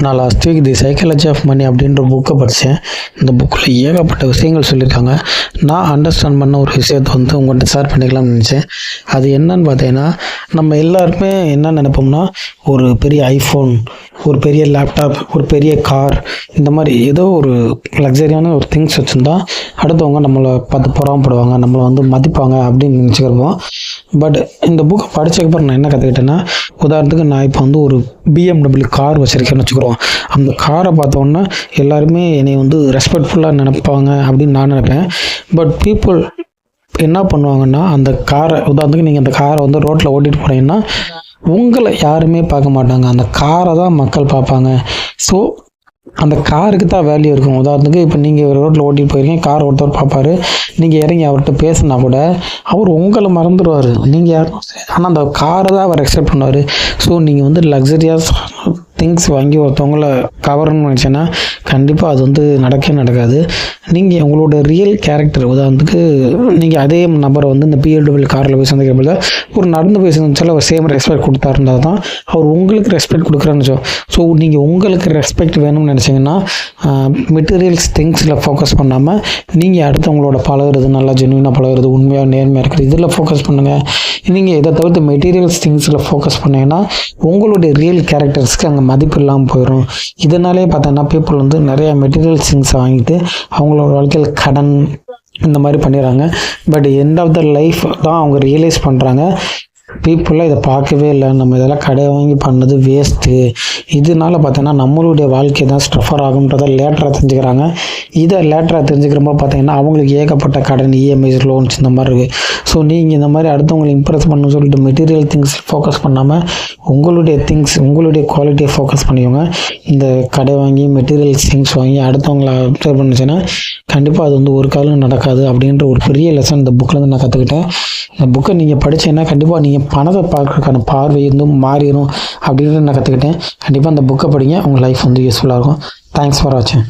நான் last week the psychology of money அப்படின்ற புக்கை படித்தேன். இந்த புக்கில் ஏகப்பட்ட விஷயங்கள் சொல்லியிருக்காங்க. நான் அண்டர்ஸ்டாண்ட் பண்ண ஒரு விஷயத்தை உங்கள்கிட்ட ஷேர் பண்ணிக்கலாம்னு நினச்சேன். அது என்னன்னு பார்த்தீங்கன்னா, நம்ம எல்லாருமே என்ன நினைப்போம்னா, ஒரு பெரிய ஐஃபோன், ஒரு பெரிய லேப்டாப், ஒரு பெரிய கார், இந்த மாதிரி ஏதோ ஒரு லக்ஸரியான ஒரு திங்ஸ் வச்சுருந்தா அடுத்தவங்க நம்மளை பார்த்து பொறாமப்படுவாங்க, நம்மளை மதிப்பாங்க அப்படின்னு நினச்சிக்கிறப்போம். பட் இந்த புக்கை படித்ததுக்கப்புறம் நான் என்ன கற்றுக்கிட்டேன்னா, உதாரணத்துக்கு நான் இப்போ ஒரு BMW கார் வச்சுருக்கேன்னு வச்சுக்கிறோம். அந்த காரை பார்த்தோன்னா எல்லாருமே என்னை ரெஸ்பெக்ட்ஃபுல்லாக நினைப்பாங்க அப்படின்னு நான் நினைப்பேன். பட் பீப்புள் என்ன பண்ணுவாங்கன்னா, அந்த காரை உதாரணத்துக்கு நீங்கள் அந்த காரை ரோட்டில் ஓட்டிகிட்டு போனீங்கன்னா உங்களை யாருமே பார்க்க மாட்டாங்க, அந்த காரை தான் மக்கள் பார்ப்பாங்க. ஸோ அந்த காருக்கு தான் வேல்யூ இருக்கும். உதாரணத்துக்கு இப்போ நீங்கள் ரோட்டில் ஓட்டிகிட்டு போயிருக்கீங்க, கார் ஒருத்தர் பார்ப்பார், நீங்கள் இறங்கி அவர்கிட்ட பேசுனா கூட அவர் உங்களை மறந்துடுவார், நீங்கள் யாரும். ஆனால் அந்த காரை தான் அவர் அக்செப்ட் பண்ணுவார். ஸோ நீங்கள் லக்ஸரியாஸ் திங்ஸ் வாங்கி ஒருத்தவங்களை கவரணும்னு நினச்சேன்னா கண்டிப்பாக அது நடக்காது. நீங்கள் உங்களோட ரியல் கேரக்டர், உதாரணத்துக்கு நீங்கள் அதே நபரை இந்த BMW காரில் போய் சந்திக்கிறப்ப ஒரு நடந்து போய் சந்திச்சாலும் அவர் சேம் ரெஸ்பெக்ட் கொடுத்தாருந்தால் தான் அவர் உங்களுக்கு ரெஸ்பெக்ட் கொடுக்குறான்னு வச்சோம். ஸோ நீங்கள் உங்களுக்கு ரெஸ்பெக்ட் வேணும்னு நினச்சிங்கன்னா மெட்டீரியல்ஸ் திங்ஸில் ஃபோக்கஸ் பண்ணாமல் நீங்கள் அடுத்தவங்களோட பழகுறது, நல்லா ஜென்யூனாக பழகுறது, உண்மையாக நேர்மையாக இருக்கிறது, இதில் ஃபோக்கஸ் பண்ணுங்கள். நீங்கள் இதை தவிர்த்து மெட்டீரியல்ஸ் திங்ஸில் ஃபோக்கஸ் பண்ணிங்கன்னா உங்களுடைய ரியல் கேரக்டர்ஸ்க்கு அங்கே மதிப்பு இல்லாமல் போயிடும். இதனாலே பார்த்தோன்னா பீப்புள் நிறையா மெட்டீரியல் திங்ஸை வாங்கிட்டு அவங்களோட வாழ்க்கையில் கடன் இந்த மாதிரி பண்ணிடுறாங்க. But end of the life தான் அவங்க ரியலைஸ் பண்ணுறாங்க, பீப்புளாக இதை பார்க்கவே இல்லை, நம்ம இதெல்லாம் கடை வாங்கி பண்ணது வேஸ்ட்டு. இதனால பார்த்தீங்கன்னா நம்மளுடைய வாழ்க்கை தான் ஸ்ட்ரஃபர் ஆகுன்றதை லேட்டராக தெரிஞ்சுக்கிறாங்க. இதை லேட்டராக தெரிஞ்சுக்கிறப்ப பார்த்தீங்கன்னா அவங்களுக்கு ஏகப்பட்ட கடன், EMIs, லோன்ஸ் இந்த மாதிரி இருக்குது. ஸோ நீங்கள் இந்த மாதிரி அடுத்தவங்களை இம்ப்ரெஸ் பண்ணணும்னு சொல்லிட்டு மெட்டீரியல் திங்ஸ் ஃபோக்கஸ் பண்ணாமல் உங்களுடைய திங்ஸ், உங்களுடைய குவாலிட்டியை ஃபோக்கஸ் பண்ணிக்கோங்க. இந்த கடை வாங்கி மெட்டீரியல் திங்ஸ் வாங்கி அடுத்தவங்களை அப்சர்வ் பண்ணுச்சுன்னா கண்டிப்பாக அது ஒரு காலம் நடக்காது அப்படின்ற ஒரு பெரிய லெசன் இந்த புக்கில் நான் கற்றுக்கிட்டேன். இந்த புக்கை நீங்கள் படித்தீங்கன்னா கண்டிப்பாக நீங்கள் பணத்தை பார்க்கறதுக்கான பார்வை மாறிடும் அப்படின்றத நான் கற்றுக்கிட்டேன். கண்டிப்பாக அந்த புக்கை படிங்க, உங்கள் லைஃப் யூஸ்ஃபுல்லாக இருக்கும். தேங்க்ஸ் ஃபார் வாட்சிங்.